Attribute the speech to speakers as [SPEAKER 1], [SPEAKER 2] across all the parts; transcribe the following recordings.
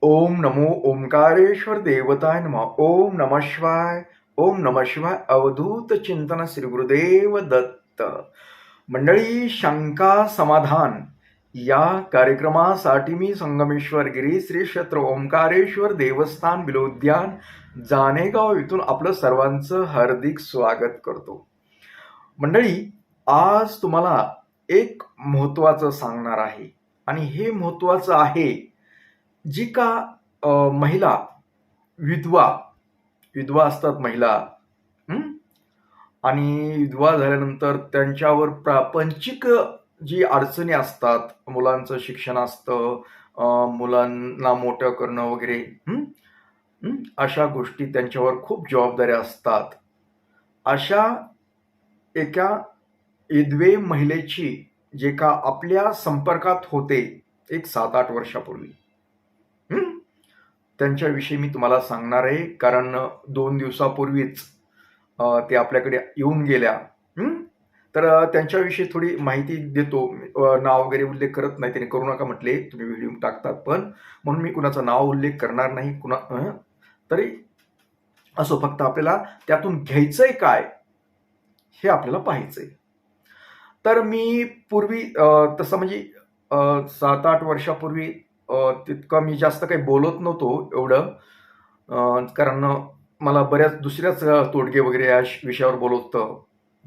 [SPEAKER 1] ओम नमो ओंकारेश्वर देवताय नमः. ओम नमः शिवाय. ओम नमः शिवाय. अवधूत चिंतन श्री गुरुदेव दत्त. मंडळी, शंका समाधान या कार्यक्रमासाठी मी संगमेश्वर गिरी श्री क्षेत्र ओंकारेश्वर देवस्थान बिलोद्यान जानेगाव इथून आपलं सर्वांचं हार्दिक स्वागत करतो. मंडळी, आज तुम्हाला एक महत्वाचं सांगणार आहे आणि हे महत्वाचं आहे, जी का महिला विधवा विधवा असतात महिला, हं? आणि विधवा झाल्यानंतर त्यांच्यावर प्रापंचिक जी अडचणी असतात, मुलांचं शिक्षण असतं, मुलांना मोठं करणं वगैरे, हं? हं? अशा गोष्टी त्यांच्यावर खूप जबाबदाऱ्या असतात. अशा एका विधवे महिलेची जे का आपल्या संपर्कात होते एक 7-8 वर्षापूर्वी, त्यांच्याविषयी मी तुम्हाला सांगणार आहे. कारण 2 दिवसापूर्वीच ते आपल्याकडे येऊन गेल्या. तर त्यांच्याविषयी थोडी माहिती देतो. नाव वगैरे उल्लेख करत नाही, त्याने करू नका म्हटले, तुम्ही व्हिडिओ टाकतात पण, म्हणून मी कुणाचं नाव उल्लेख करणार नाही. तरी असो, फक्त आपल्याला त्यातून घ्यायचंय काय हे आपल्याला पाहायचंय. तर मी पूर्वी तसं म्हणजे 7-8 वर्षापूर्वी तितकं मी जास्त काही बोलत नव्हतो एवढं, कारण मला बऱ्याच दुसऱ्याच तोडगे वगैरे या विषयावर बोलत होतं.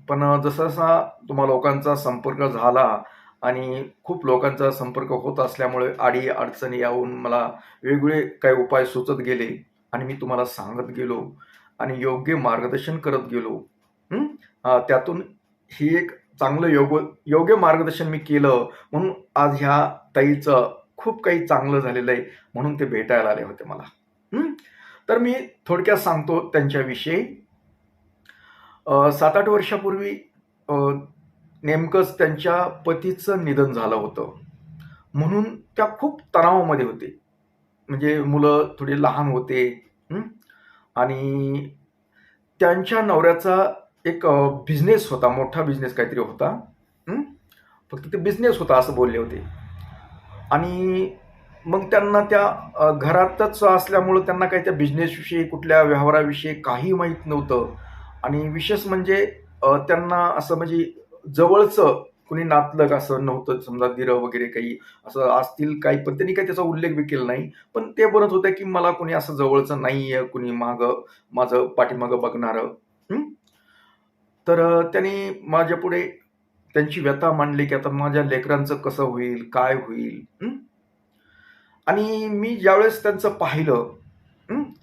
[SPEAKER 1] पण जसा तुम्हा लोकांचा संपर्क झाला आणि खूप लोकांचा संपर्क होत असल्यामुळे अडी अडचणी येऊन मला वेगवेगळे काही उपाय सुचत गेले आणि मी तुम्हाला सांगत गेलो आणि योग्य मार्गदर्शन करत गेलो. त्यातून ही एक चांगलं योग्य मार्गदर्शन मी केलं, म्हणून आज ह्या ताईचं खूप काही चांगलं झालेलं आहे, म्हणून ते भेटायला आले होते मला. तर मी थोडक्यात सांगतो त्यांच्याविषयी. 7-8 वर्षापूर्वी नेमकंच त्यांच्या पतीचं निधन झालं होतं, म्हणून त्या खूप तणावामध्ये होते. म्हणजे मुलं थोडी लहान होते आणि त्यांच्या नवऱ्याचा एक बिझनेस होता, मोठा बिझनेस काहीतरी होता. फक्त ते बिझनेस होता असं बोलले होते. आणि मग त्यांना त्या घरातच असल्यामुळं त्यांना काही त्या बिझनेसविषयी, कुठल्या व्यवहाराविषयी काही माहीत नव्हतं. आणि विशेष म्हणजे त्यांना असं म्हणजे जवळचं कुणी नातलग असं नव्हतं. समजा दिरं वगैरे काही असं असतील काही, पण त्यांनी काही त्याचा उल्लेख बी केला नाही. पण ते बोलत होते की मला कुणी असं जवळचं नाहीये, कुणी माझं पाठीमागं बघणारं. तर त्यांनी माझ्यापुढे त्यांची व्यथा मांडली की आता माझ्या लेकरांचं कसं होईल, काय होईल. आणि मी ज्यावेळेस त्यांचं पाहिलं,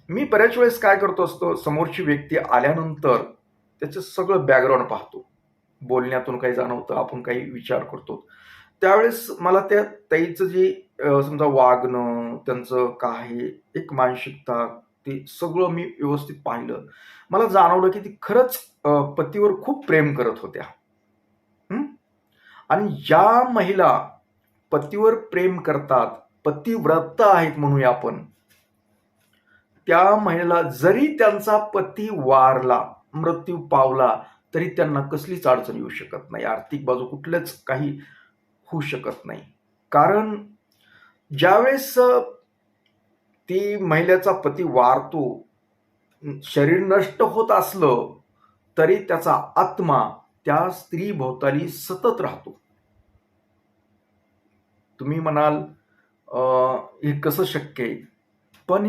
[SPEAKER 1] मी बऱ्याच वेळेस काय करतो असतो, समोरची व्यक्ती आल्यानंतर त्याचं सगळं बॅकग्राऊंड पाहतो. बोलण्यातून काही जाणवतं, आपण काही विचार करतो. त्यावेळेस मला त्या ताईचं जे समजा वागणं, त्यांचं काय एक मानसिकता, ते सगळं मी व्यवस्थित पाहिलं. मला जाणवलं की ती खरंच पतीवर खूप प्रेम करत होत्या. आणि ज्या महिला पतीवर प्रेम करतात, पतिव्रत आहेत म्हणूया आपण, त्या महिला जरी त्यांचा पती वारला, मृत्यू पावला, तरी त्यांना कसलीच अडचण येऊ शकत नाही. आर्थिक बाजू कुठलंच काही होऊ शकत नाही. कारण ज्यावेळेस ती महिलेचा पती वारतो, शरीर नष्ट होत असलं तरी त्याचा आत्मा त्या स्त्री भोवताली सतत राहतो. तुम्ही म्हणाल हे कसं शक्य आहे? पण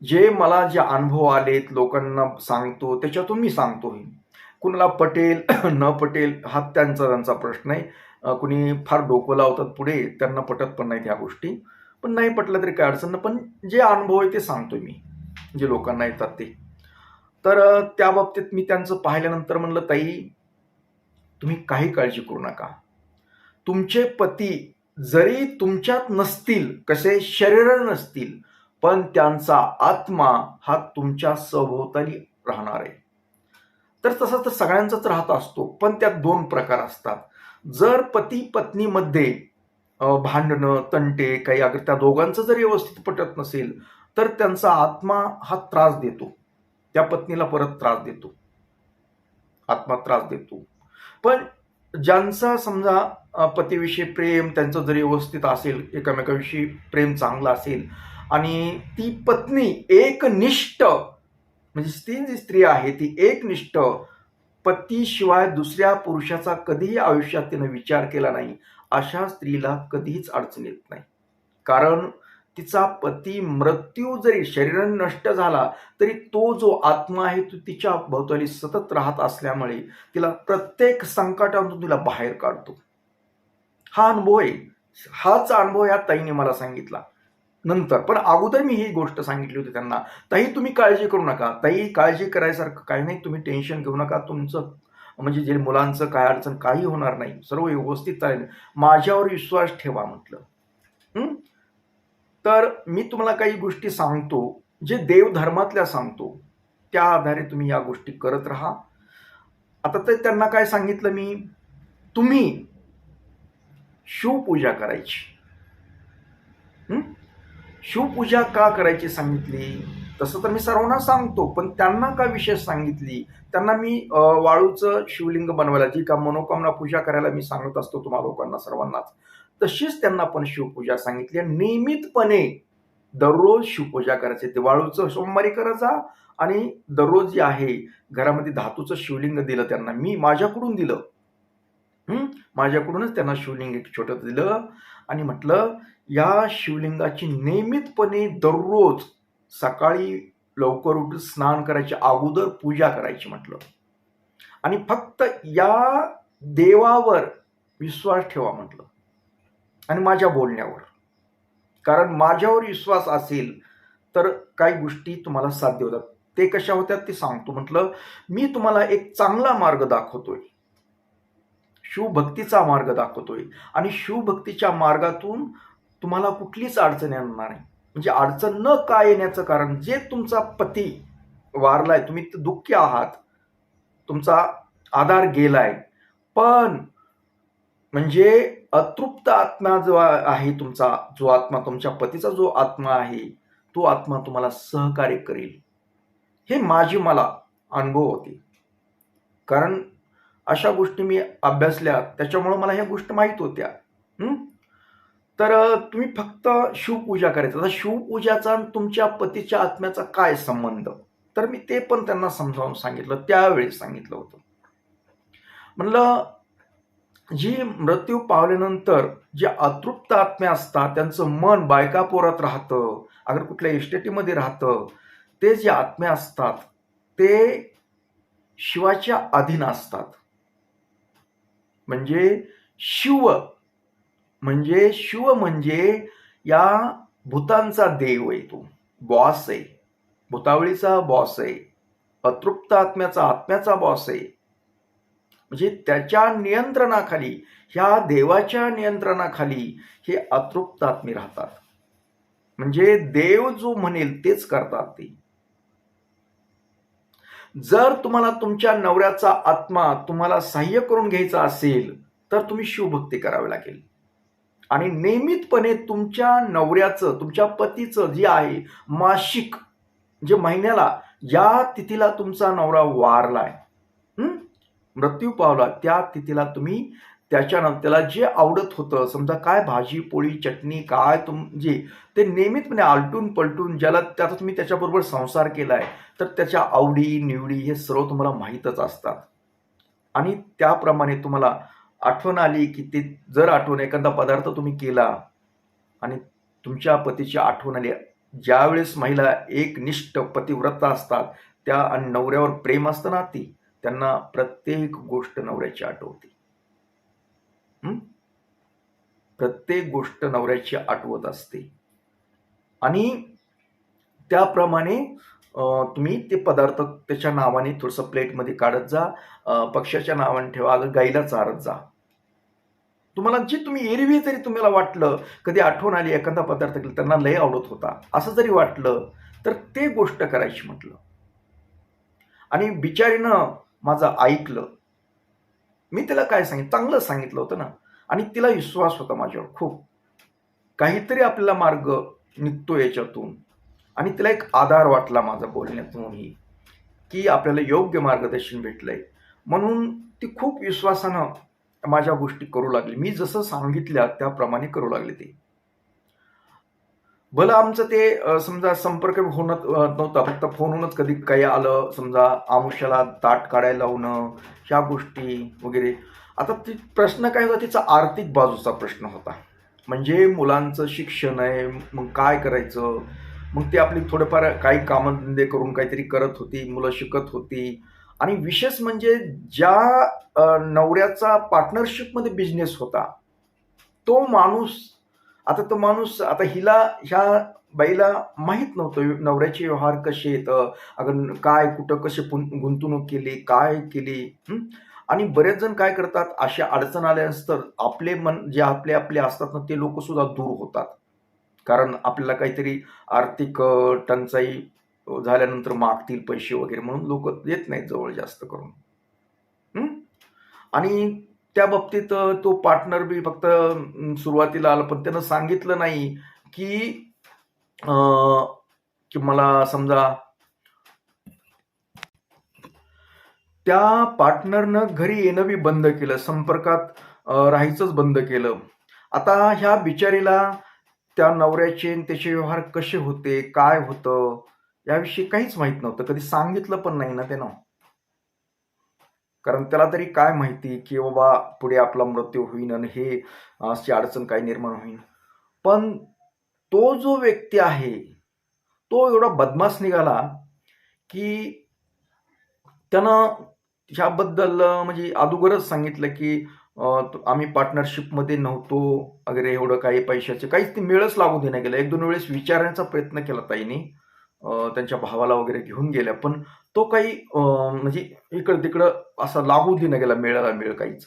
[SPEAKER 1] जे मला जे अनुभव आलेत, लोकांना सांगतो, त्याच्यातून मी सांगतो. कुणाला पटेल न पटेल हा त्यांचा प्रश्न आहे. कुणी फार डोकं लावतात पुढे, त्यांना पटत पण नाही ह्या गोष्टी. पण नाही पटलं तरी काय अडचण नाही. पण जे अनुभव आहे ते सांगतोय मी, जे लोकांना येतात ते. तर त्या बाबतीत मी त्यांचं पाहिल्यानंतर म्हणलं, ताई तुम्ही काही काळजी करू नका. तुमचे पती जरी तुमच्यात नसतील, कसे शरीर नसतील, पण त्यांचा आत्मा हा तुमच्या सभोवताली राहणार आहे. तर तसा तर सगळ्यांचाच राहत असतो, पण त्यात 2 प्रकार असतात. जर पती पत्नीमध्ये भांडणं, तंटे काही, अगर त्या दोघांचं जर व्यवस्थित पटत नसेल, तर त्यांचा आत्मा हा त्रास देतो, त्या पत्नीला परत त्रास देतो, आत्मा त्रास देतो. पण ज्यांचा समजा पतीविषयी प्रेम त्यांचं जरी व्यवस्थित असेल, एकमेकांविषयी प्रेम चांगलं असेल आणि ती पत्नी एकनिष्ठ, म्हणजे ती जी स्त्री आहे ती एकनिष्ठ, पतीशिवाय दुसऱ्या पुरुषाचा कधीही आयुष्यात तिनं विचार केला नाही, अशा स्त्रीला कधीच अडचण येत नाही. कारण तिचा पती मृत्यू जरी शरीराने नष्ट झाला तरी तो जो आत्मा आहे तो तिच्या भोवताली सतत राहत असल्यामुळे तिला प्रत्येक संकटातून तिला बाहेर काढतो. हा अनुभव आहे. हाच अनुभव या ताईने मला सांगितला नंतर. पण अगोदर मी ही गोष्ट सांगितली होती त्यांना, ताई तुम्ही काळजी करू नका, ताई काळजी करायसारखं काही नाही, तुम्ही टेन्शन घेऊ नका, तुमचं म्हणजे जे मुलांचं काय अडचण काही होणार नाही, सर्व व्यवस्थित चालेल, माझ्यावर विश्वास ठेवा म्हटलं. तर मी तुम्हाला काही गोष्टी सांगतो, जे देवधर्मातल्या सांगतो, त्या आधारे तुम्ही या गोष्टी करत राहा. आता ते त्यांना काय सांगितलं मी, तुम्ही शिवपूजा करायची. शिवपूजा का करायची सांगितली, तसं तर मी सर्वांना सांगतो, पण त्यांना का विशेष सांगितली, त्यांना मी वाळूचं शिवलिंग बनवायला, जी का मनोकामना पूजा करायला मी सांगत असतो तुम्हाला लोकांना सर्वांनाच, तशीच त्यांना पण शिवपूजा सांगितली. नियमितपणे दररोज शिवपूजा करायची. ते वाळूचं सोमवारी करायचा आणि दररोज जे आहे घरामध्ये धातूचं शिवलिंग दिलं त्यांना, मी माझ्याकडून दिलं. माझ्याकडूनच त्यांना शिवलिंग एक छोटं दिलं आणि म्हटलं या शिवलिंगाची नियमितपणे दररोज सकाळी लवकर उठून स्नान करायच्या अगोदर पूजा करायची म्हटलं. आणि फक्त या देवावर विश्वास ठेवा म्हटलं आणि माझ्या बोलण्यावर. कारण माझ्यावर विश्वास असेल तर काही गोष्टी तुम्हाला साध्य होतात. ते कशा होत्यात ते सांगतो म्हटलं. मी तुम्हाला एक चांगला मार्ग दाखवतोय, शिवभक्तीचा मार्ग दाखवतोय आणि शिवभक्तीच्या मार्गातून तुम्हाला कुठलीच अडचण येणार नाही. म्हणजे अडचण न का येण्याचं कारण, जे तुमचा पती वारलाय, तुम्ही दुःखी आहात, तुमचा आधार गेलाय, पण म्हणजे अतृप्त आत्मा जो आहे तुमचा, जो आत्मा तुमच्या पतीचा जो आत्मा आहे, तो आत्मा तुम्हाला सहकार्य करेल. हे माझी मला अनुभव होते. कारण अशा गोष्टी मी अभ्यासल्या, त्याच्यामुळे मला ह्या गोष्टी माहीत होत्या. तर तुम्ही फक्त शिवपूजा करायचं. आता शिवपूजाचा आणि तुमच्या पतीच्या आत्म्याचा काय संबंध, तर मी ते पण त्यांना समजावून सांगितलं, त्यावेळेस सांगितलं होतं. म्हणलं जी मृत्यू पावल्यानंतर जे अतृप्त आत्मे असतात त्यांचं मन बायकापोरात राहतं, अगर कुठल्या इस्टेटीमध्ये राहतं, ते जे आत्मे असतात ते शिवाच्या अधीन असतात. म्हणजे शिव म्हणजे या भूतांचा देव आहे, तो बॉस आहे, भूतावळीचा बॉस आहे, अतृप्त आत्म्याचा बॉस आहे. म्हणजे त्याच्या नियंत्रणाखाली, ह्या देवाच्या नियंत्रणाखाली हे अतृप्त आत्मे राहतात. म्हणजे देव जो म्हणेल तेच करतात ते. जर तुम्हाला तुमच्या नवऱ्याचा आत्मा तुम्हाला सहाय्य करून घ्यायचा असेल तर तुम्ही शिवभक्ती करावी लागेल. आणि नियमितपणे तुमच्या नवऱ्याचं, तुमच्या पतीचं जे आहे मासिक, जे महिन्याला या तिथीला तुमचा नवरा वारलाय, मृत्यू पावला, त्या तिथीला तुम्ही त्याच्यानंतर त्याला जे आवडत होतं, समजा काय भाजी पोळी चटणी काय जे ते नियमितपणे आलटून पलटून, ज्याला त्याचा तुम्ही त्याच्याबरोबर संसार केलाय तर त्याच्या आवडी निवडी हे सर्व तुम्हाला माहीतच असतात. आणि त्याप्रमाणे तुम्हाला आठवण आली की ते जर आठवण एखादा पदार्थ तुम्ही केला आणि तुमच्या पतीची आठवण आली, ज्यावेळेस महिला एकनिष्ठ पतिव्रता असतात त्या आणि नवऱ्यावर प्रेम असतं ना, ती त्यांना प्रत्येक गोष्ट नवऱ्याची आठवते. प्रत्येक गोष्ट नवऱ्याची आठवत असते. आणि त्याप्रमाणे तुम्ही ते पदार्थ त्याच्या नावाने थोडंसं प्लेटमध्ये काढत जा, पक्ष्याच्या नावाने ठेवा, गाईला चारत जा. तुम्हाला जे तुम्ही एरवी जरी तुम्हाला वाटलं, कधी आठवण आली एखादा पदार्थ केला त्यांना लय आवडत होता असं जरी वाटलं तर ते गोष्ट करायची म्हटलं. आणि बिचारीनं माझं ऐकलं. मी तिला काय सांगितलं, चांगलं सांगितलं होतं ना, आणि तिला विश्वास होता माझ्यावर खूप, काहीतरी आपल्याला मार्ग निघतो याच्यातून. आणि तिला एक आधार वाटला माझा बोलण्यातूनही की आपल्याला योग्य मार्गदर्शन भेटलंय. म्हणून ती खूप विश्वासानं माझ्या गोष्टी करू लागली. मी जसं सांगितल्या त्याप्रमाणे करू लागले ते. भलं आमचं ते समजा संपर्क होणं नव्हता, फक्त फोनवरूनच कधी काही आलं, समजा आमुष्याला ताट काढायला लावणं, ह्या गोष्टी वगैरे. आता ती प्रश्न काय होता, तिचा आर्थिक बाजूचा प्रश्न होता. म्हणजे मुलांचं शिक्षण आहे, मग काय करायचं. मग ते आपली थोडेफार काही कामधंदे करून काहीतरी करत होती, मुलं शिकत होती. आणि विशेष म्हणजे ज्या नवऱ्याचा पार्टनरशिपमध्ये बिझनेस होता, तो माणूस, आता तो माणूस, आता हिला, ह्या बाईला माहीत नव्हतं नवऱ्याचे व्यवहार कसे येतं, अगं काय कुठं कसे गुंतवणूक केली, काय केली. आणि बरेच जण काय करतात, अशा अडचण आल्यानंतर आपले मन जे आपले आपले असतात ना, ते लोक सुद्धा दूर होतात. कारण आपल्याला काहीतरी आर्थिक टंचाई झाल्यानंतर मागतील पैसे वगैरे, म्हणून लोक येत नाहीत जवळ जास्त करून. आणि त्या बाबतीत तो पार्टनर बी फक्त सुरुवातीला आला, पण त्यानं सांगितलं नाही की की मला समजा त्या पार्टनरनं घरी येणं बी बंद केलं, संपर्कात राहायचंच बंद केलं. आता ह्या बिचारीला त्या नवऱ्याचे आणि त्याचे व्यवहार कसे होते, काय होतं, याविषयी काहीच माहित नव्हतं. कधी सांगितलं पण नाही ना त्यानं. कारण त्याला तरी काय माहिती की बाबा पुढे आपला मृत्यू होईन आणि हे अशी अडचण काय निर्माण होईल. पण तो जो व्यक्ती आहे, तो एवढा बदमाश निघाला की त्यानं ह्याबद्दल म्हणजे अगोदरच सांगितलं की आम्ही पार्टनरशिपमध्ये नव्हतो वगैरे, एवढं काही पैशाचे काहीच ते मेळच लागू देण्यात गेला. 1-2 वेळेस विचारण्याचा प्रयत्न केला ताईने, त्यांच्या भावाला वगैरे घेऊन गेल्या, पण तो काही म्हणजे इकडं तिकडं असा लागू देण्यात गेला, मेळाला मेळ काहीच.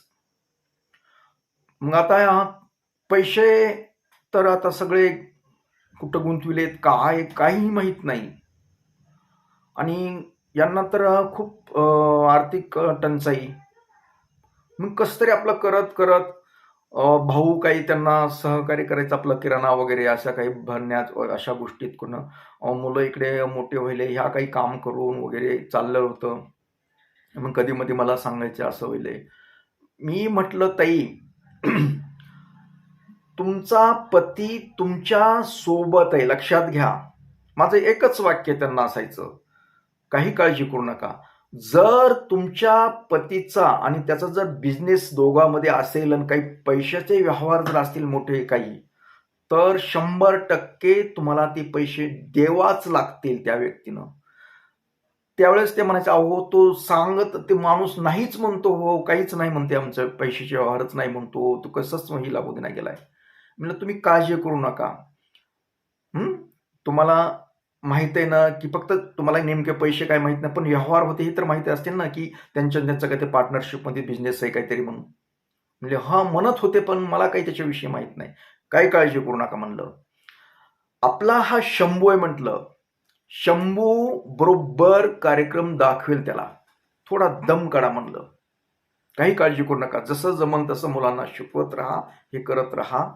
[SPEAKER 1] मग आता पैसे तर आता सगळे कुठं गुंतविलेत, काय काहीही माहीत नाही. आणि यांना तर खूप आर्थिक टंचाई. मग कसं तरी आपलं करत करत भाऊ काही त्यांना सहकार्य करायचं, आपलं किराणा वगैरे अशा काही भरण्यात, अशा गोष्टीत कोणं मुलं इकडे मोठे व्हायले, ह्या काही काम करून वगैरे चाललं होतं. मग कधी मध्ये मला सांगायचे असं व्हायलंय. मी म्हटलं ताई, तुमचा पती तुमच्या सोबत आहे, लक्षात घ्या. माझं एकच वाक्य त्यांना असायचं, काही काळजी करू नका. जर तुमच्या पतीचा आणि त्याचा जर बिझनेस दोघांमध्ये असेल आणि काही पैशाचे व्यवहार जर असतील मोठे काही, तर 100% तुम्हाला ते पैसे द्यावाच लागतील त्या व्यक्तीनं. त्यावेळेस ते म्हणायचे, अहो तो सांगत, ते माणूस नाहीच म्हणतो, हो काहीच नाही म्हणते, आमचं पैशाचे व्यवहारच नाही म्हणतो, तो कसंच ही लागू देण्यात गेलाय. म्हणलं तुम्ही काळजी करू नका. तुम्हाला माहित आहे ना की फक्त तुम्हाला नेमके पैसे काय माहित नाही, पण व्यवहार होते हे तर माहिती असतील ना की त्यांचं काही पार्टनरशिपमध्ये बिझनेस आहे काहीतरी म्हणून. म्हणजे हा म्हणत होते, पण मला काही त्याच्याविषयी माहित नाही. काही काळजी करू नका म्हणलं. आपला हा शंभू आहे म्हटलं, शंभू बरोबर कार्यक्रम दाखवेल त्याला. थोडा दम काढा म्हणलं. काही काळजी करू नका, जसं जमन तसं मुलांना शिकवत राहा, हे करत राहा.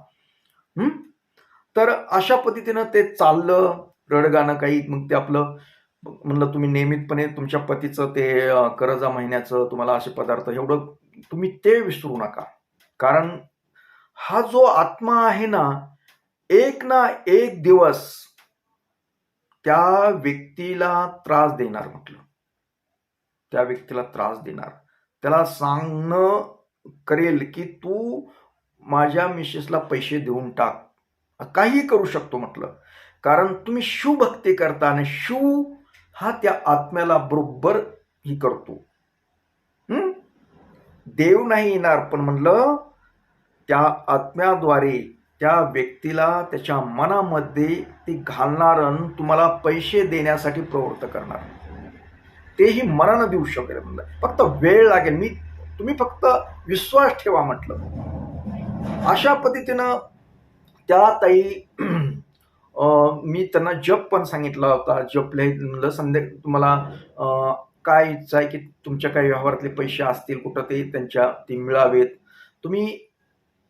[SPEAKER 1] तर अशा पद्धतीनं ते चाललं, रडगाणं काही. मग ते आपलं म्हणलं, तुम्ही नियमितपणे तुमच्या पतीचं ते करजा महिन्याचं तुम्हाला असे पदार्थ, एवढं तुम्ही ते विसरू नका. कारण हा जो आत्मा आहे ना, एक ना एक दिवस त्या व्यक्तीला त्रास देणार. म्हटलं त्या व्यक्तीला त्रास देणार, त्याला सांगणं करेल की तू माझ्या मिसेसला पैसे देऊन टाक, काही करू शकतो म्हटलं. कारण तुम्ही शिवभक्ती करता आणि शिव हा त्या आत्म्याला बरोबर ही करतो. देव नाही येणार, पण म्हणलं त्या आत्म्याद्वारे त्या व्यक्तीला त्याच्या मनामध्ये ती घालणार आणि तुम्हाला पैसे देण्यासाठी प्रवृत्त करणार. तेही मनानं देऊ शकेल म्हणलं, फक्त वेळ लागेल. तुम्ही फक्त विश्वास ठेवा म्हटलं. अशा पद्धतीनं त्या ताई, मी त्यांना जप पण सांगितला होता. जप लिहिलं, संध्या तुम्हाला काय इच्छा आहे की तुमच्या काही व्यवहारातले पैसे असतील कुठं ते मिळावेत, तुम्ही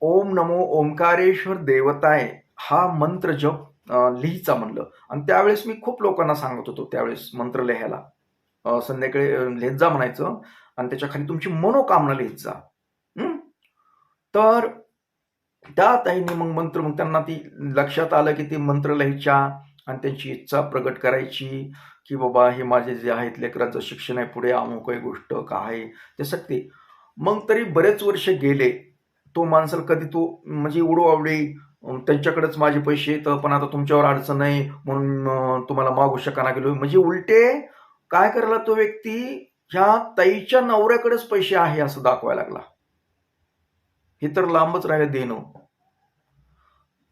[SPEAKER 1] ओम नमो ओंकारेश्वर देवताय हा मंत्र जप लिहायचा म्हणलं. आणि त्यावेळेस मी खूप लोकांना सांगत होतो, त्यावेळेस मंत्र लिहायला संध्याकाळी लिहित जा म्हणायचं, आणि त्याच्या खाली तुमची मनोकामना लिहित जा. तर त्या ताईंनी मग त्यांना ती लक्षात आलं की ते मंत्र लिहायच्या आणि त्यांची इच्छा प्रगट करायची की बाबा हे माझे जे आहेत लेकरांचं शिक्षण आहे, पुढे अमुक काही गोष्ट काय ते सगळे. मग तरी बरेच वर्ष गेले. तो माणसाला कधी तो म्हणजे उडवाउडी त्यांच्याकडेच माझे पैसे येतं, पण आता तुमच्यावर अडचण आहे म्हणून तुम्हाला मागू शकाना गेलो. म्हणजे उलटे काय करायला तो व्यक्ती ह्या ताईच्या नवऱ्याकडेच पैसे आहे असं दाखवायला लागला. हे तर लांबच राहिलं देणं.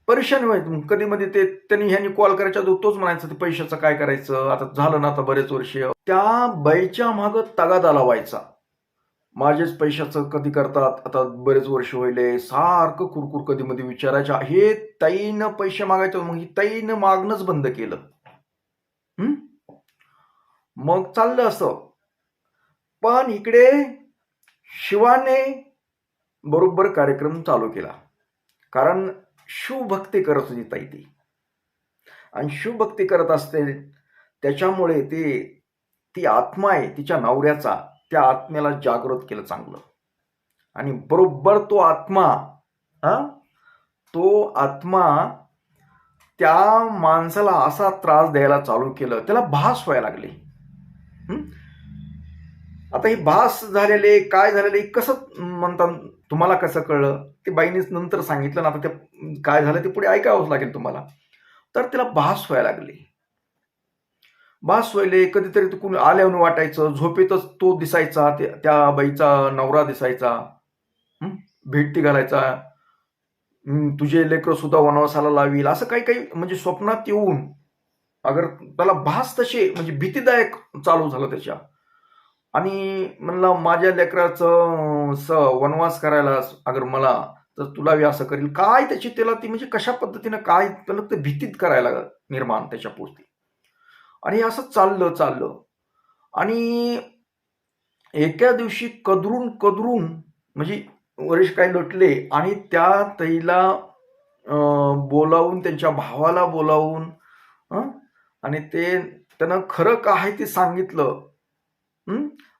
[SPEAKER 1] परेशान व्हायचं. कधी मध्ये ते त्यांनी ह्यांनी कॉल करायच्या आधी तोच म्हणायचं ते पैशाचं काय करायचं, आता झालं ना आता बरेच वर्ष. त्या बाईच्या मागं तगादा लावायचा. माझेच पैशाचं कधी करतात, आता बरेच वर्ष होईले, सारखं कुरकुर कधी मध्ये विचारायच्या. हे ताईनं पैसे मागायचं, मग ही ताईनं मागणंच बंद केलं. मग चाललं असं. पण इकडे शिवाने बरोबर कार्यक्रम चालू केला. कारण शिवभक्ती करत होती ताई ती, आणि शिवभक्ती करत असते त्याच्यामुळे ती आत्मा आहे तिच्या नवऱ्याचा, त्या आत्म्याला जागृत केलं चांगलं. आणि बरोबर तो आत्मा त्या माणसाला असा त्रास द्यायला चालू केलं, त्याला भास व्हायला लागले. आता ही भास झालेले काय झालेले कसं म्हणतात, तुम्हाला कसं कळलं ते बाईनीच नंतर सांगितलं ना. आता ते काय झालं ते पुढे ऐकावंच लागेल तुम्हाला. तर तिला भास व्हायला लागली. भास व्हायले कधीतरी तू कोणी आल्यावर वाटायचं, झोपेतच तो दिसायचा, त्या बाईचा नवरा दिसायचा, भेटी घालायचा, तुझे लेकर सुद्धा वनवासाला लावील, असं काही काही म्हणजे स्वप्नात येऊन अगर त्याला भास तसे म्हणजे भीतीदायक चालू झालं त्याच्या. आणि म्हणला माझ्या लेकराचं वनवास करायला अगर मला तर तुला असं करील काय, त्याची त्याला ती म्हणजे कशा पद्धतीनं काय त्याला ते भीतीत करायला निर्माण त्याच्या पोटी. आणि असं चाललं आणि एका दिवशी कदरून म्हणजे वरिष्ठ काही लटले आणि त्या ताईला बोलावून, त्यांच्या भावाला बोलावून आणि त्यानं खरं काय ते सांगितलं.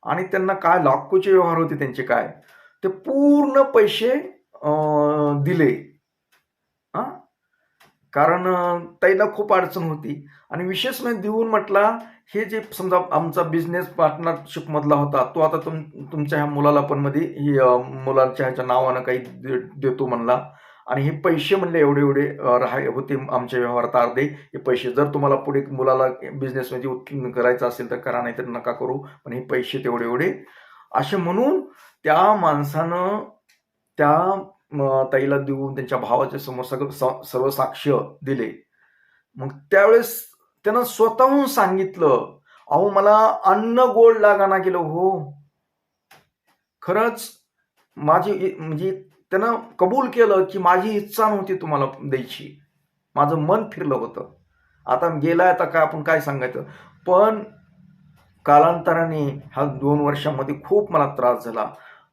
[SPEAKER 1] आणि त्यांना काय लाखोचे व्यवहार होते त्यांचे, काय ते पूर्ण पैसे दिले. कारण ताईला खूप अडचण होती. आणि विशेष म्हणजे देऊन म्हटला, हे जे समजा आमचा बिझनेस पार्टनरशिप मधला होता तो आता तुमच्या ह्या मुलाला पण मध्ये मुलाच्या ह्याच्या नावानं काही देतो म्हणला. आणि हे पैसे म्हणले एवढे एवढे होते आमच्या व्यवहारात अर्धे, हे पैसे जर तुम्हाला पुढे मुलाला बिझनेस मध्ये करायचं असेल तर करा, नाही तर नका करू, पण हे पैसे तेवढे एवढे असे म्हणून त्या माणसानं त्या ताईला देऊन त्यांच्या भावाच्या समोर सर्व साक्ष दिले. मग त्यावेळेस त्यानं स्वतःहून सांगितलं, अहो मला अन्न गोड लागाना गेलं हो, खरंच माझी म्हणजे त्यानं कबूल केलं की माझी इच्छा नव्हती तुम्हाला द्यायची, माझं मन फिरलं होतं, आता गेलाय आता काय आपण काय सांगायचं. पण कालांतराने ह्या 2 वर्षांमध्ये खूप मला त्रास झाला,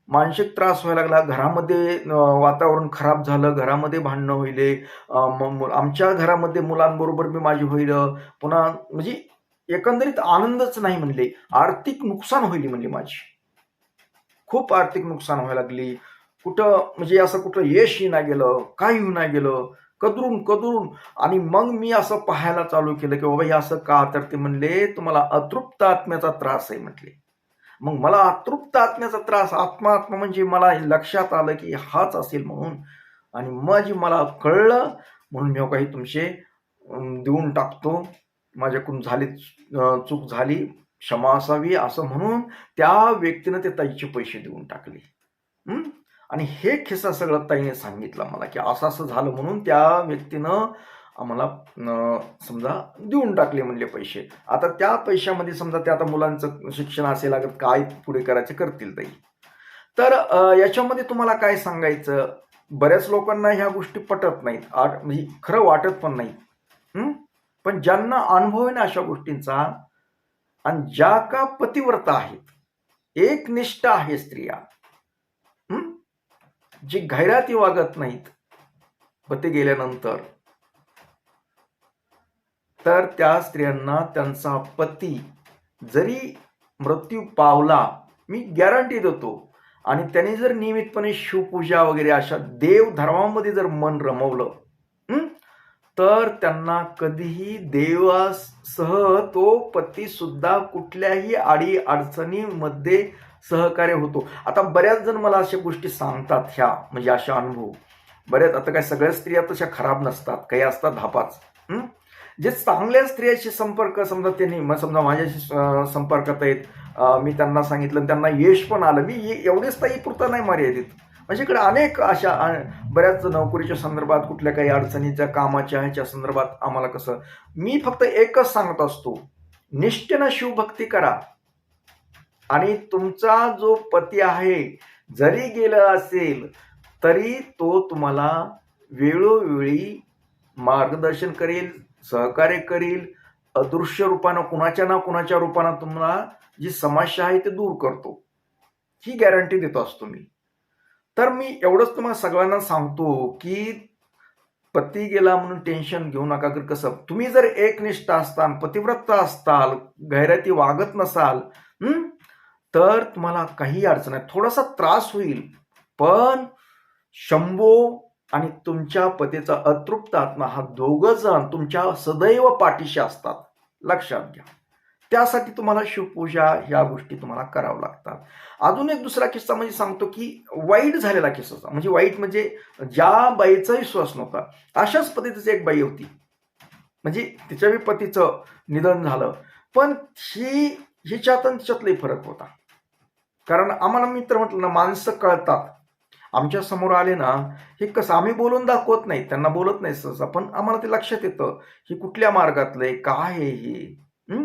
[SPEAKER 1] मानसिक त्रास व्हायला लागला. घरामध्ये वातावरण खराब झालं, घरामध्ये भांडणं होईले, आमच्या घरामध्ये मुलांबरोबर मी माझी होईल, पुन्हा म्हणजे एकंदरीत आनंदच नाही म्हणले, आर्थिक नुकसान होईल म्हणली माझी, खूप आर्थिक नुकसान व्हायला लागली. कुठं म्हणजे असं कुठं यश येऊ नाही गेलं, काही येऊ नाही गेलं, कदरून. आणि मग मी असं पाहायला चालू केलं की बाबा हे असं का, तर ते म्हणले तुम्हाला अतृप्त आत्म्याचा त्रास आहे म्हटले. मग मला अतृप्त आत्म्याचा त्रास, आत्मा म्हणजे मला लक्षात आलं की हाच असेल म्हणून. आणि मग मला कळलं म्हणून मी काही तुमचे देऊन टाकतो, माझ्याकडून झाली चूक झाली, क्षमा असावी असं म्हणून त्या व्यक्तीनं ते ताईचे पैसे देऊन टाकले. आणि हे किस्सा सगळं ताईने सांगितलं मला की असं असं झालं म्हणून त्या व्यक्तीनं आम्हाला समजा देऊन टाकले म्हणले पैसे. आता त्या पैशामध्ये समजा ते आता मुलांचं शिक्षण असेल, अगर काय पुढे करायचं करतील ताई. तर याच्यामध्ये तुम्हाला काय सांगायचं, बऱ्याच लोकांना ह्या गोष्टी पटत नाहीत, म्हणजे खरं वाटत पण नाही. पण ज्यांना अनुभव आहे ना अशा गोष्टींचा, आणि ज्या का पतिव्रता आहेत, एकनिष्ठ आहे स्त्रिया, जी गैराती वागत नाहीत पती गेल्यानंतर, तर त्या स्त्रियांना त्यांचा पती जरी मृत्यू पावला, मी गॅरंटी देतो आणि त्याने जर नियमितपणे शिवपूजा वगैरे अशा देव धर्मामध्ये जर मन रमवलं, तर त्यांना कधीही देवासह तो पती सुद्धा कुठल्याही अडी अडचणीमध्ये सहकार्य होतो. आता बऱ्याच जण मला अशा गोष्टी सांगतात, ह्या म्हणजे अशा अनुभव बऱ्याच. आता काय सगळ्या स्त्रिया तशा खराब नसतात, काही असतात धापाच. जे चांगल्या स्त्रियाशी संपर्क समजा त्यांनी मग समजा माझ्याशी संपर्कात आहेत, मी त्यांना सांगितलं, त्यांना यश पण आलं. मी एवढेच ताई पुरता नाही मर्यादित, माझ्याकडे अनेक अशा बऱ्याच नोकरीच्या संदर्भात, कुठल्या काही अडचणीच्या कामाच्या ह्याच्या संदर्भात आम्हाला कसं, मी फक्त एकच सांगत असतो, निष्ठेनं शिवभक्ती करा. आणि तुमचा जो पती आहे जरी गेला असेल तरी तो तुम्हाला वेळोवेळी मार्गदर्शन करेल, सहकार्य करेल, अदृश्य रूपानं कुणाच्या ना कुणाच्या रूपानं तुम्हाला जी समस्या आहे ते दूर करतो, ही गॅरंटी देतो असतो मी. तर मी एवढंच तुम्हाला सगळ्यांना सांगतो की पती गेला म्हणून टेन्शन घेऊ नका. कसं तुम्ही जर एकनिष्ठ असताल, पतिव्रत असताल, गैरती वागत नसाल, तर तुम्हाला काही अडचण नाही. थोडासा त्रास होईल, पण शंभो आणि तुमच्या पतीचा अतृप्त आत्मा हा दोघं जण तुमच्या सदैव पाठीशी असतात, लक्षात घ्या. त्यासाठी तुम्हाला शिवपूजा ह्या गोष्टी तुम्हाला कराव्या लागतात. अजून एक दुसरा किस्सा म्हणजे सांगतो की वाईट झालेला किस्सा, म्हणजे वाईट म्हणजे ज्या बाईचा विश्वास नव्हता, अशाच पद्धतीची एक बाई होती. म्हणजे तिच्या पतीचं निधन झालं, पण हिच्यात आणि तिच्यातलाही फरक होता. कारण आम्हाला मित्र म्हटलं ना, माणसं कळतात. आमच्या समोर आले ना, हे कसं आम्ही बोलून दाखवत नाही, त्यांना बोलत नाही सहसा, पण आम्हाला ते लक्षात येतं ही कुठल्या मार्गातलंय, काय आहे हे.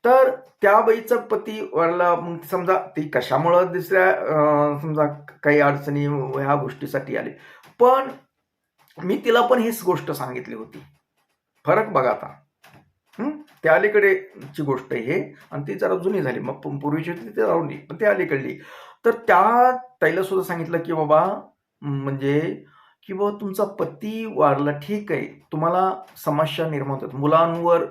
[SPEAKER 1] तर त्या बाईचा पती वारला. मग समजा ती कशामुळं दुसऱ्या समजा काही अडचणी ह्या गोष्टीसाठी आली, पण मी तिला पण हीच गोष्ट सांगितली होती. फरक बघा आता. त्या अलीकडेची गोष्ट आहे हे, आणि ती जरा जुनी झाली. मग पूर्वीची होती ती राहून गेली, पण ती अलीकडली. तर त्या ताईला सुद्धा सांगितलं की बाबा, म्हणजे की बाबा तुमचा पती वारला, ठीक आहे, तुम्हाला समस्या निर्माण होतात, मुलांवर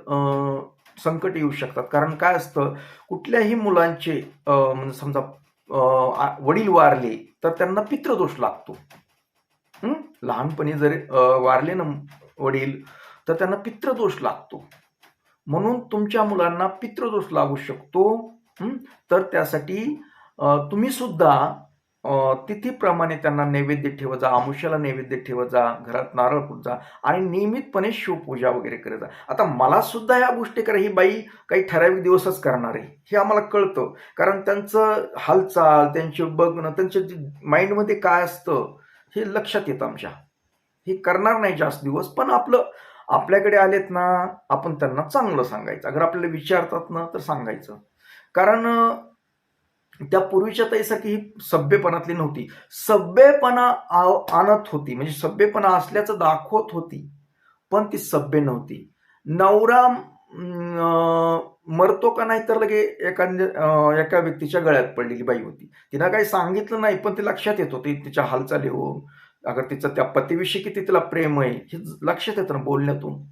[SPEAKER 1] संकट येऊ शकतात. कारण काय असतं, कुठल्याही मुलांचे म्हणजे समजा वडील वारले तर त्यांना पितृदोष लागतो. लहानपणी जर वारले ना वडील तर त्यांना पितृदोष लागतो. म्हणून तुमच्या मुलांना पितृदोष लागू शकतो. तर त्यासाठी तुम्ही सुद्धा तिथीप्रमाणे त्यांना नैवेद्य ठेवत जा, अमावस्येला नैवेद्य ठेवत जा, घरात नारळ फुटत जा आणि नियमितपणे शिवपूजा वगैरे करत जा. आता मला सुद्धा ह्या गोष्टी करा, ही बाई काही ठराविक दिवसच करणार आहे हे आम्हाला कळतं. कारण त्यांचं हालचाल, त्यांचे बघणं, त्यांच्या माइंडमध्ये काय असतं हे लक्षात येतं आमच्या. हे करणार नाही जास्त दिवस, पण आपल्याकडे आलेत ना, आपण त्यांना चांगलं सांगायचं. अगर आपल्याला विचारतात ना तर सांगायचं. कारण त्या पूर्वीच्या ताईसारखी ही सभ्यपणातली नव्हती. सभ्यपणा आणत होती, म्हणजे सभ्यपणा असल्याचं दाखवत होती, पण ती सभ्य नव्हती. नवरा मरतो का नाही तर लगे एका व्यक्तीच्या गळ्यात पडलेली बाई होती. तिनं काही सांगितलं नाही, पण ते लक्षात येत होते तिच्या हालचाली होऊन. अगर तिचं त्या पतीविषयी किती तिला प्रेम आहे हे लक्षात येतं ना बोलण्यातून.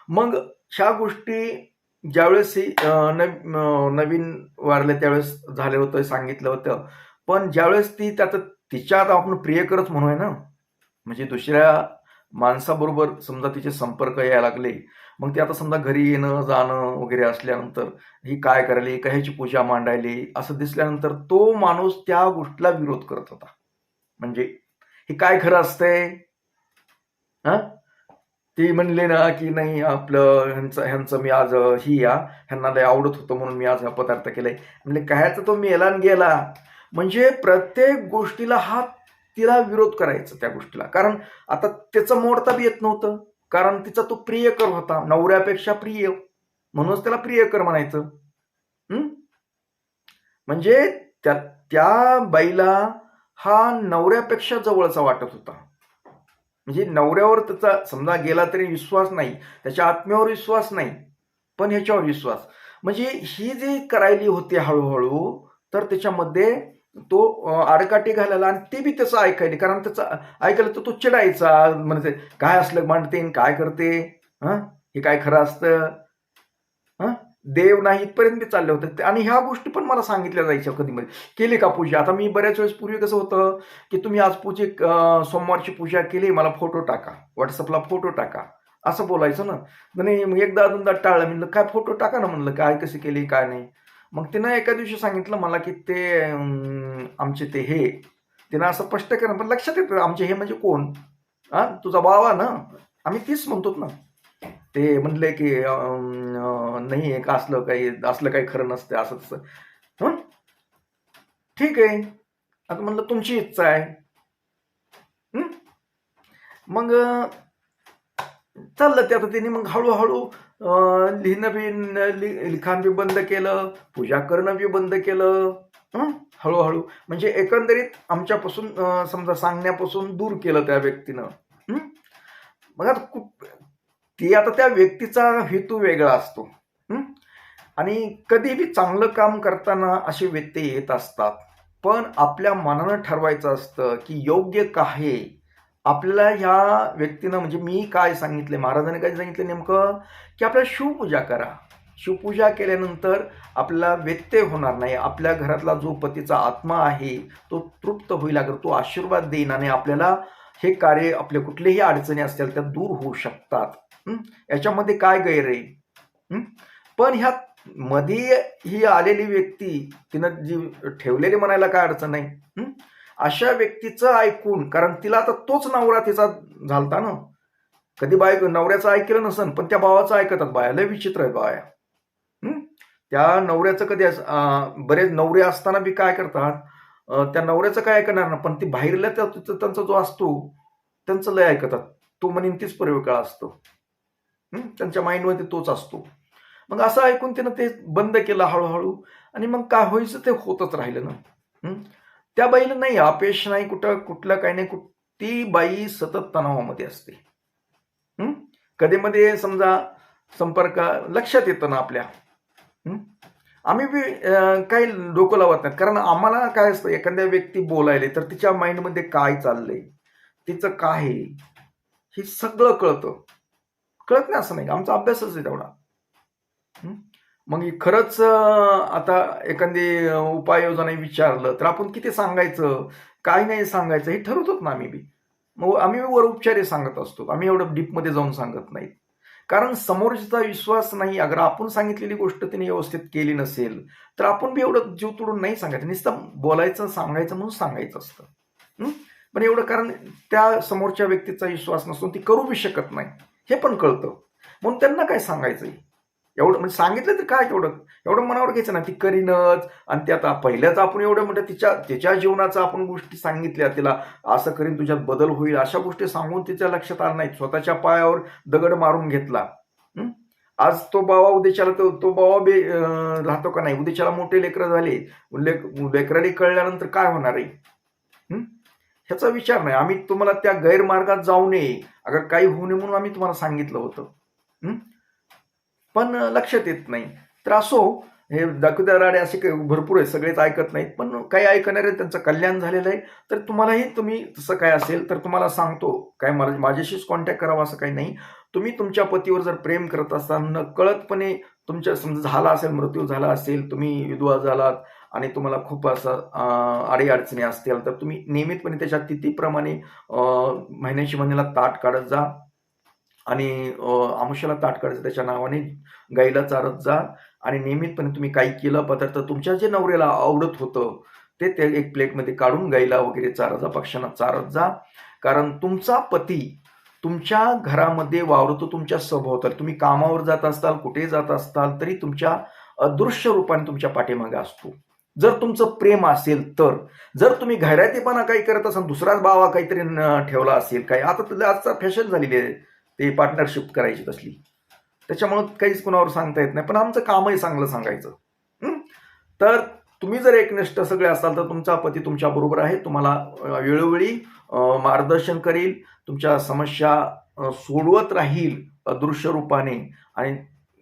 [SPEAKER 1] मग ह्या गोष्टी ज्यावेळेस नवीन वारले त्यावेळेस झालं होतं, सांगितलं होतं. पण ज्यावेळेस ती तिच्यात आपण प्रियकरच म्हणूया ना, म्हणजे दुसऱ्या माणसाबरोबर समजा तिचे संपर्क यायला लागले, मग ते आता समजा घरी येणं जाणं वगैरे असल्यानंतर ही काय करायली, कशाची पूजा मांडायली असं दिसल्यानंतर तो माणूस त्या गोष्टीला विरोध करत होता. म्हणजे हे काय खरं असतंय, ते म्हणले ना की नाही आपलं ह्यांचं मी आज ह्यांना लय आवडत होतं म्हणून मी आज हा पदार्थ केलाय. म्हणजे कायचा तो मेला गेला. म्हणजे प्रत्येक गोष्टीला तिला विरोध करायचा त्या गोष्टीला. कारण आता त्याचं मोडता बी येत नव्हतं, कारण तिचा तो प्रियकर होता, नवऱ्यापेक्षा प्रिय, म्हणूनच त्याला प्रियकर म्हणायचं. म्हणजे त्या बाईला हा नवऱ्यापेक्षा जवळचा वाटत होता. म्हणजे नवऱ्यावर त्याचा समजा गेला तरी विश्वास नाही, त्याच्या आत्म्यावर विश्वास नाही, पण ह्याच्यावर विश्वास. म्हणजे ही जी करायली होती हळूहळू, तर त्याच्यामध्ये तो आडकाठी घालायला, आणि ते बी त्याचं ऐकायला. कारण त्याचं ऐकायला तर तो चिडायचा, म्हणजे काय असलं मांडते काय करते, हे काय खरं असतं, देव नाही इथपर्यंत बी चालले होते. आणि ह्या गोष्टी पण मला सांगितल्या जायच्या कधी मध्ये, केली का पूजा. आता मी बऱ्याच वेळेस पूर्वी कसं होतं की तुम्ही आज सोमवारची पूजा केली, मला फोटो टाका, व्हॉट्सअपला फोटो टाका, असं बोलायचं ना. नाही मग एकदा दोनदा टाळलं, म्हणलं काय फोटो टाका ना, म्हणलं काय कशी केली काय नाही. मग तिनं एका दिवशी सांगितलं मला की ते आमचे ते हे, तिनं असं स्पष्ट केलं, पण लक्षात येतं आमचे हे म्हणजे कोण, हा तुझा बाबा ना, आम्ही तीच म्हणतो ना. ते म्हणले की नाही एक असलं काही खरं नसतं असं तसं. हं ठीक आहे, आता म्हणलं तुमची इच्छा आहे. मग चाललं ते. आता त्यांनी मग हळूहळू लिहिणं बी लिखाण बी बंद केलं, पूजा करणं बी बंद केलं. हळूहळू म्हणजे एकंदरीत आमच्यापासून समजा सांगण्यापासून दूर केलं त्या व्यक्तीनं. मग आता त्या व्यक्तीचा हेतू वेगळा असतो. आणि कधीही चांगलं काम करताना असे व्यत्यय येत असतात, पण आपल्या मनानं ठरवायचं असतं की योग्य काय. आपल्याला ह्या व्यक्तीनं म्हणजे मी काय सांगितले, महाराजांनी काय सांगितलं नेमकं, की आपल्याला शिवपूजा करा. शिवपूजा केल्यानंतर आपल्याला व्यत्यय होणार नाही. आपल्या घरातला जो पतीचा आत्मा आहे तो तृप्त होईल, अगर तो आशीर्वाद देईन आणि आपल्याला हे कार्य, आपले कुठलेही अडचणी असतील त्या दूर होऊ शकतात. याच्यामध्ये काय गैर आहे. पण ह्या मध्ये ही आलेली व्यक्ती, तिनं जी ठेवलेली म्हणायला काय अडचण नाही, अशा व्यक्तीचं ऐकून, कारण तिला आता तोच नवरा तिचा झालता ना. कधी नवऱ्याचं ऐकलं नसन, पण त्या भावाचं ऐकतात बाया. लय विचित्र आहे बाया. त्या नवऱ्याचं कधी बरेच नवरे असताना बी काय करतात, त्या नवऱ्याचं काय ऐकणार ना, पण ती बाहेरला त्यांचा जो असतो त्यांचं लय ऐकतात. तो म्हणेन तीच काळ असतो. त्यांच्या माइंडमध्ये तोच असतो. मग असं ऐकून तिनं ते बंद केलं हळूहळू, आणि मग काय व्हायचं ते होतच राहिलं ना. त्या बाईला नाही अपयश नाही, कुठलं काही नाही. ती बाई सतत तणावामध्ये असते. कधी मध्ये समजा संपर्क लक्षात येतं ना आपल्या. आम्ही बी काही डोकं लावत नाही, कारण आम्हाला काय असतं, एखाद्या व्यक्ती बोलायले तर तिच्या माइंडमध्ये काय चाललंय, तिचं काय आहे, हे सगळं कळतं. कळत नाही असं नाही, आमचा अभ्यासच आहे तेवढा. मग खरंच आता एखादी उपाययोजना विचारलं तर आपण किती सांगायचं, काय नाही सांगायचं हे ठरवतोच ना आम्ही बी. मग आम्ही वर उपचारे सांगत असतो, आम्ही एवढं डीपमध्ये जाऊन सांगत नाही. कारण समोरचा विश्वास नाही, अगर आपण सांगितलेली गोष्ट त्यांनी व्यवस्थित केली नसेल तर आपण बी एवढं जीव तोडून नाही सांगायचं. नुसतं बोलायचं, सांगायचं म्हणून सांगायचं असतं. पण एवढं, कारण त्या समोरच्या व्यक्तीचा विश्वास नसून ती करू बी शकत नाही हे पण कळतं. म्हणून त्यांना काय सांगायचंय, एवढं म्हणजे सांगितलं तर काय एवढं मनावर घ्यायचं ना. ती करीनच, आणि ते आता पहिल्याच आपण एवढं म्हणजे तिच्या जीवनाचा आपण गोष्टी सांगितल्या, तिला असं करीन, तुझ्यात बदल होईल, अशा गोष्टी सांगून तिच्या लक्षात आलं नाही. स्वतःच्या पायावर दगड मारून घेतला. आज तो बाबा उद्याच्याला तो बाबा बी राहतो का नाही. उद्याच्याला मोठे लेकरं झाले, लेकराने कळल्यानंतर काय होणार आहे ह्याचा विचार नाही. आम्ही तुम्हाला त्या गैरमार्गात जाऊ नये, अगर काही होऊ नये म्हणून आम्ही तुम्हाला सांगितलं होतं, पण लक्षात येत नाही. तर असो, हे दाखवदाराडे असे भरपूर आहे, सगळेच ऐकत नाहीत, पण काही ऐकणारे त्यांचं कल्याण झालेलं आहे. तर तुम्हालाही, तुम्ही तसं काय असेल तर तुम्हाला सांगतो, काय माझ्याशीच कॉन्टॅक्ट करावा असं काही नाही. तुम्ही तुमच्या पतीवर जर प्रेम करत असाल, नकळतपणे तुमच्या समजा झाला असेल, मृत्यू झाला असेल, तुम्ही विधवा झालात आणि तुम्हाला खूप असं अडीअडचणी असतील, तर तुम्ही नियमितपणे त्याच्या तिथीप्रमाणे महिन्याची महिन्याला ताट काढत जा, आणि आमुष्याला ताट काढायचं, त्याच्या नावाने गाईला चारत जा. आणि नियमितपणे तुम्ही काही केलं पदार्थ तुमच्या जे नवऱ्याला आवडत होतं ते एक प्लेटमध्ये काढून गाईला वगैरे चारत जा, पक्ष्यांना चारत जा. कारण तुमचा पती तुमच्या घरामध्ये वावरतो, तुमच्या सभोवताली. तुम्ही कामावर जात असताल, कुठे जात असताल, तरी तुमच्या अदृश्य रूपाने तुमच्या पाठीमागे असतो. जर तुमचं प्रेम असेल तर. जर तुम्ही घरातीपणा काही करत असाल, दुसराच बाबा काहीतरी ठेवला असेल, काही आता आजचा फॅशन झालेली आहे ते पार्टनरशिप करायची तसली, त्याच्यामुळे काहीच कुणावर सांगता येत नाही. पण आमचं कामही चांगलं सांगायचं. तर तुम्ही जर एकनिष्ठ सगळे असाल तर तुमचा पती तुमच्या बरोबर आहे, तुम्हाला वेळोवेळी मार्गदर्शन करील, तुमच्या समस्या सोडवत राहील अदृश्य रूपाने, आणि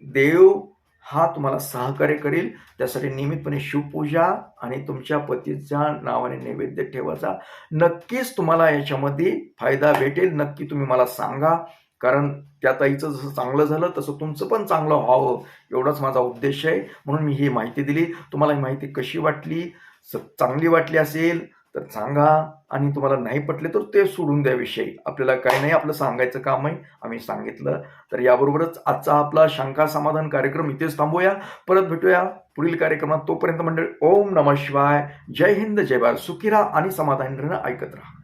[SPEAKER 1] देव हा तुम्हाला सहकार्य करेल. त्यासाठी नियमितपणे शिवपूजा आणि तुमच्या पतीच्या नावाने नैवेद्य ठेवायचा. नक्कीच तुम्हाला याच्यामध्ये फायदा भेटेल. नक्की तुम्ही मला सांगा, कारण त्या ताईचं जसं चांगलं झालं तसं तुमचं पण चांगलं व्हावं एवढाच माझा उद्देश आहे. म्हणून मी ही माहिती दिली. तुम्हाला ही माहिती कशी वाटली? चांगली वाटली असेल तर सांगा, आणि तुम्हाला नाही पटले तर ते सोडून द्या विषय. आपल्याला काही नाही, आपलं सांगायचं काम आहे, आम्ही सांगितलं. तर याबरोबरच आजचा आपला शंका समाधान कार्यक्रम इथेच थांबूया. परत भेटूया पुढील कार्यक्रमात. तोपर्यंत मंडळी, ओम नमः शिवाय. जय हिंद, जय भारत. सुखी राहा आणि समाधानी राहा. ऐकत राहा.